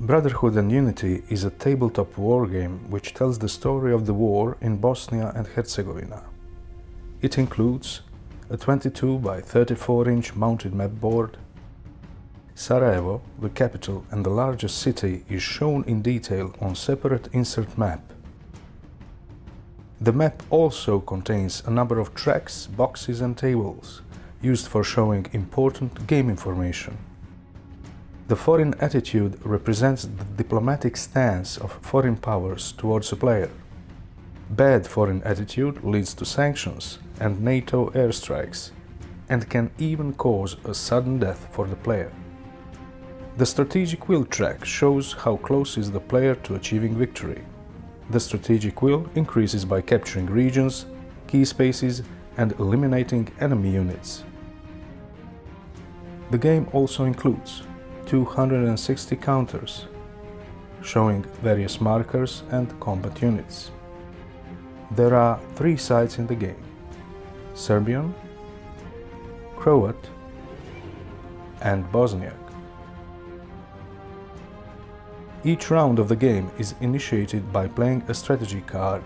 Brotherhood Unity is a tabletop wargame which tells the story of the war in Bosnia and Herzegovina. It includes a 22 by 34-inch mounted map board. Sarajevo, the capital and the largest city, is shown in detail on separate insert map. The map also contains a number of tracks, boxes and tables, used for showing important game information. The foreign attitude represents the diplomatic stance of foreign powers towards a player. Bad foreign attitude leads to sanctions and NATO airstrikes, and can even cause a sudden death for the player. The strategic will track shows how close is the player to achieving victory. The strategic will increases by capturing regions, key spaces, and eliminating enemy units. The game also includes 260 counters, showing various markers and combat units. There are 3 sides in the game: Serbian, Croat, and Bosniak. Each round of the game is initiated by playing a strategy card.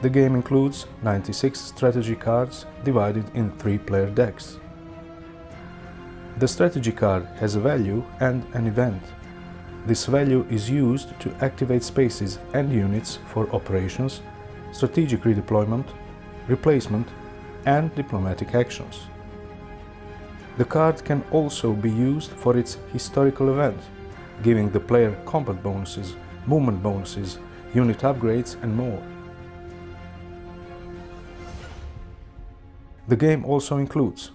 The game includes 96 strategy cards divided in 3-player decks. The strategy card has a value and an event. This value is used to activate spaces and units for operations, strategic redeployment, replacement, and diplomatic actions. The card can also be used for its historical event, giving the player combat bonuses, movement bonuses, unit upgrades, and more. The game also includes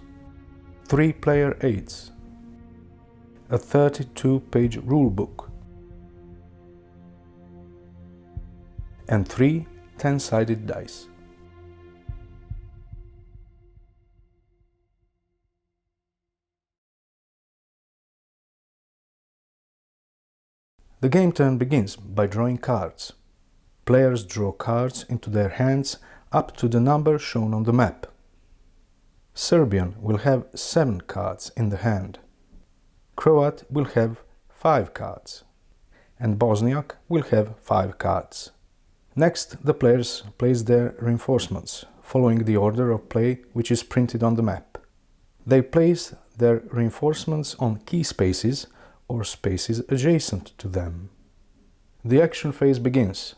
3 player aids, a 32-page rulebook, and 3 10-sided dice. The game turn begins by drawing cards. Players draw cards into their hands up to the number shown on the map. Serbian will have 7 cards in the hand. Croat will have 5 cards. And Bosniak will have 5 cards. Next, the players place their reinforcements, following the order of play which is printed on the map. They place their reinforcements on key spaces or spaces adjacent to them. The action phase begins.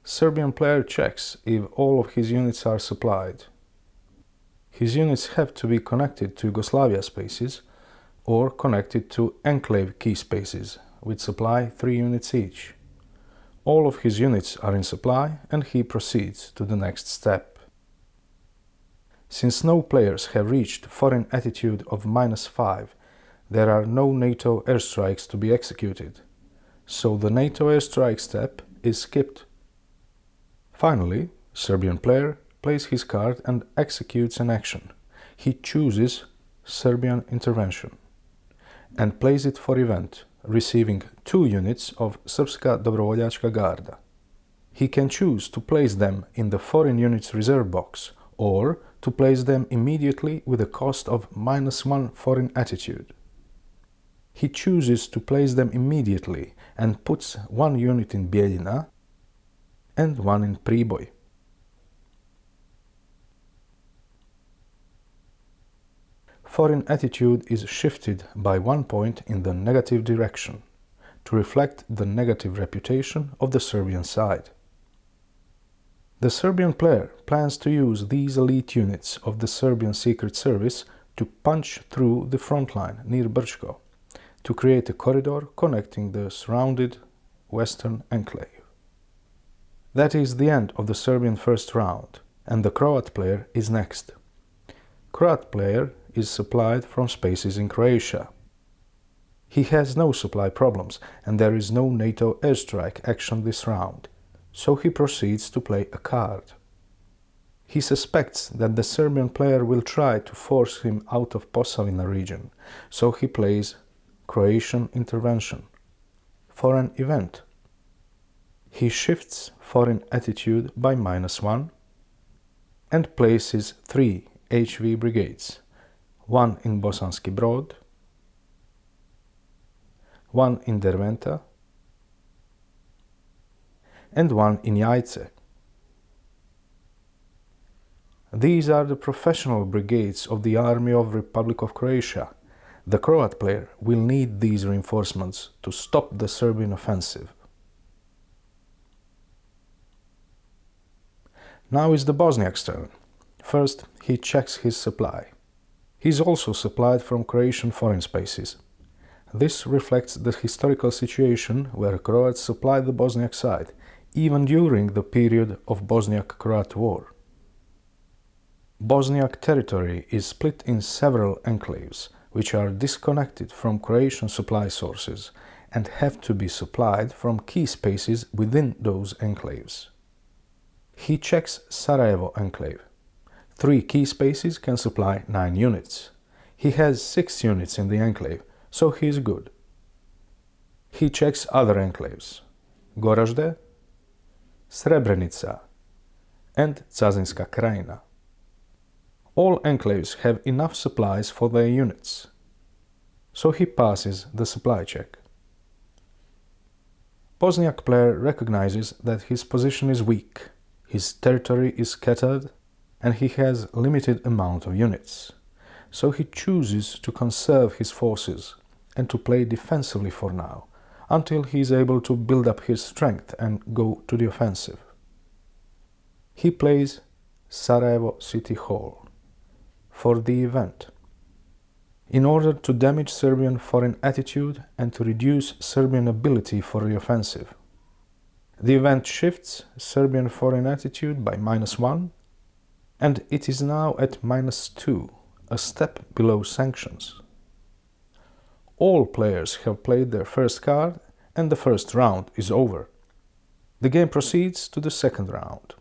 Serbian player checks if all of his units are supplied. His units have to be connected to Yugoslavia spaces or connected to enclave key spaces, which supply 3 units each. All of his units are in supply and he proceeds to the next step. Since no players have reached foreign attitude of -5, there are no NATO airstrikes to be executed, so the NATO airstrike step is skipped. Finally, Serbian player plays his card and executes an action. He chooses Serbian intervention and plays it for event, receiving 2 units of Srpska dobrovoljačka garda. He can choose to place them in the foreign units reserve box or to place them immediately with a cost of -1 foreign attitude. He chooses to place them immediately and puts 1 unit in Bijeljina and 1 in Priboj. Foreign attitude is shifted by 1 point in the negative direction to reflect the negative reputation of the Serbian side. The Serbian player plans to use these elite units of the Serbian Secret Service to punch through the front line near Brčko to create a corridor connecting the surrounded western enclave. That is the end of the Serbian first round, and the Croat player is next. Croat player is supplied from spaces in Croatia. He has no supply problems and there is no NATO airstrike action this round, so he proceeds to play a card. He suspects that the Serbian player will try to force him out of Posavina region, so he plays Croatian intervention for an event. He shifts foreign attitude by -1 and places 3 HV brigades, 1 in Bosanski Brod, one in Derventa, and one in Jajce. These are the professional brigades of the Army of Republic of Croatia. The Croat player will need these reinforcements to stop the Serbian offensive. Now is the Bosniak's turn. First, he checks his supply. He is also supplied from Croatian foreign spaces. This reflects the historical situation where Croats supplied the Bosniak side, even during the period of Bosniak-Croat War. Bosniak territory is split in several enclaves, which are disconnected from Croatian supply sources and have to be supplied from key spaces within those enclaves. He checks Sarajevo enclave. 3 key spaces can supply 9 units. He has 6 units in the enclave, so he is good. He checks other enclaves: Goražde, Srebrenica, and Cazinska Krajina. All enclaves have enough supplies for their units, so he passes the supply check. Bosniak player recognizes that his position is weak, his territory is scattered, and he has limited amount of units, so he chooses to conserve his forces and to play defensively for now, until he is able to build up his strength and go to the offensive. He plays Sarajevo City Hall for the event, in order to damage Serbian foreign attitude and to reduce Serbian ability for the offensive. The event shifts Serbian foreign attitude by -1, and it is now at -2, a step below sanctions. All players have played their first card and the first round is over. The game proceeds to the second round.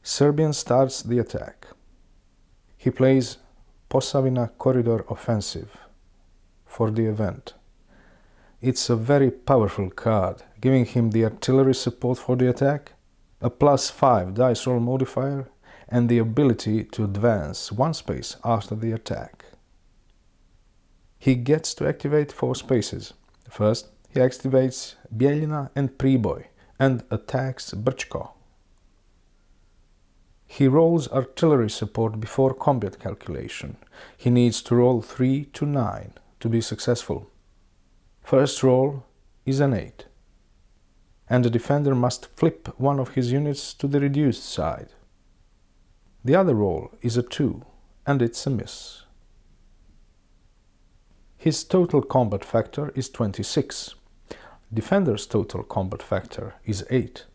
Serbian starts the attack. He plays Posavina corridor offensive for the event. It's a very powerful card, giving him the artillery support for the attack, a +5 dice roll modifier, and the ability to advance 1 space after the attack. He gets to activate 4 spaces. First, he activates Bijeljina and Priboj and attacks Brčko. He rolls artillery support before combat calculation. He needs to roll 3 to 9 to be successful. First roll is an 8, and the defender must flip one of his units to the reduced side. The other roll is a 2, and it's a miss. His total combat factor is 26. Defender's total combat factor is 8.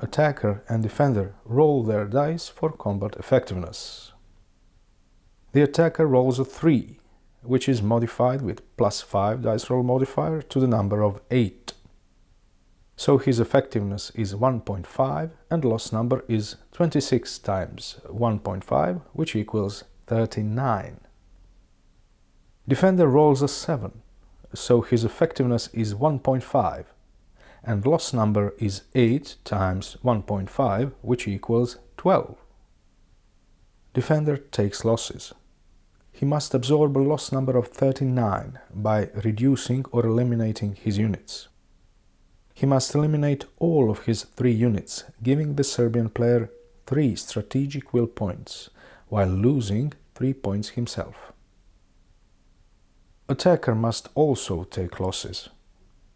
Attacker and defender roll their dice for combat effectiveness. The attacker rolls a 3, which is modified with +5 dice roll modifier to the number of 8. So his effectiveness is 1.5 and loss number is 26 times 1.5, which equals 39. Defender rolls a 7, so his effectiveness is 1.5 and loss number is 8 times 1.5, which equals 12. Defender takes losses. He must absorb a loss number of 39 by reducing or eliminating his units. He must eliminate all of his 3 units, giving the Serbian player 3 strategic will points, while losing 3 points himself. Attacker must also take losses.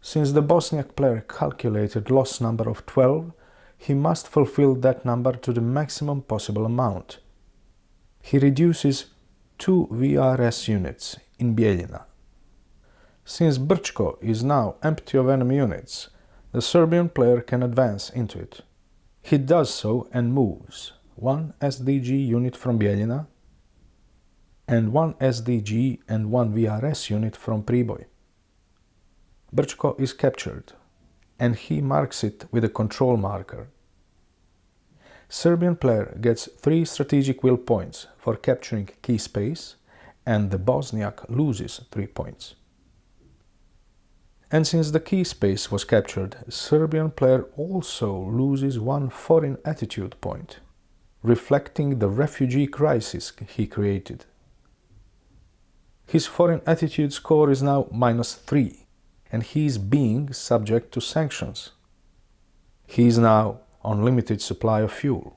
Since the Bosniak player calculated loss number of 12, he must fulfill that number to the maximum possible amount. He reduces 2 VRS units in Bijeljina. Since Brčko is now empty of enemy units, the Serbian player can advance into it. He does so and moves 1 SDG unit from Bijeljina and 1 SDG and 1 VRS unit from Priboj. Brčko is captured, and he marks it with a control marker. Serbian player gets 3 strategic will points for capturing key space, and the Bosniak loses 3 points. And since the key space was captured, Serbian player also loses 1 foreign attitude point, reflecting the refugee crisis he created. His foreign attitude score is now -3. and he is being subject to sanctions. He is now on limited supply of fuel.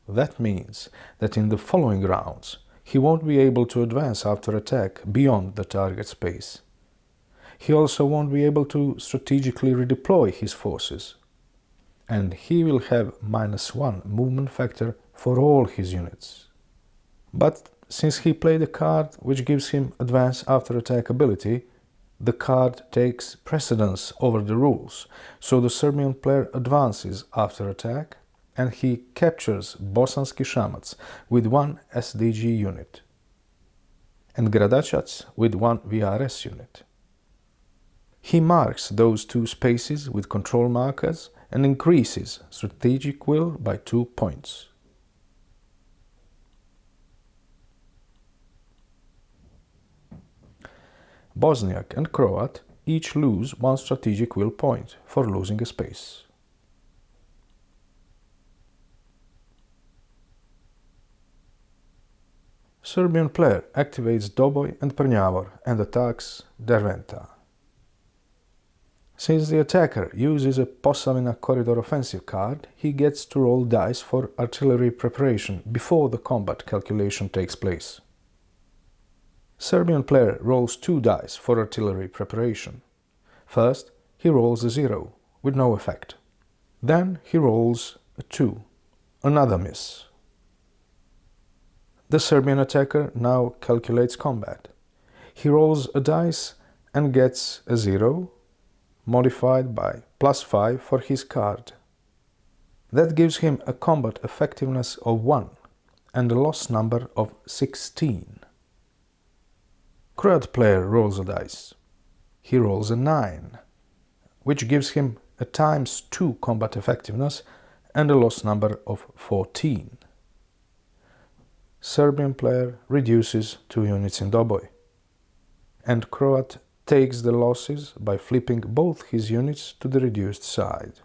That means that in the following rounds he won't be able to advance after attack beyond the target space. He also won't be able to strategically redeploy his forces, and he will have -1 movement factor for all his units. But since he played a card which gives him advance after attack ability, the card takes precedence over the rules, so the Serbian player advances after attack and he captures Bosanski Shamac with 1 SDG unit and Gradačac with 1 VRS unit. He marks those 2 spaces with control markers and increases strategic will by 2 points. Bosniak and Croat each lose 1 strategic will point for losing a space. Serbian player activates Doboj and Prnjavor and attacks Derventa. Since the attacker uses a Posavina corridor offensive card, he gets to roll dice for artillery preparation before the combat calculation takes place. Serbian player rolls 2 dice for artillery preparation. First, he rolls a 0 with no effect. Then he rolls a 2, another miss. The Serbian attacker now calculates combat. He rolls a dice and gets a 0, modified by +5 for his card. That gives him a combat effectiveness of 1 and a loss number of 16. Croat player rolls a dice. He rolls a 9, which gives him a ×2 combat effectiveness and a loss number of 14. Serbian player reduces 2 units in Doboj, and Croat takes the losses by flipping both his units to the reduced side.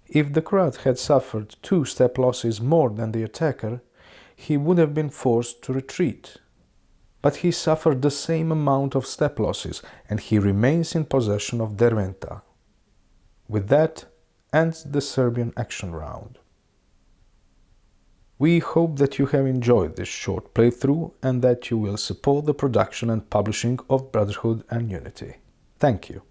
If the Croat had suffered 2 step losses more than the attacker, he would have been forced to retreat. But he suffered the same amount of step losses and he remains in possession of Derventa. With that ends the Serbian action round. We hope that you have enjoyed this short playthrough and that you will support the production and publishing of Brotherhood and Unity. Thank you.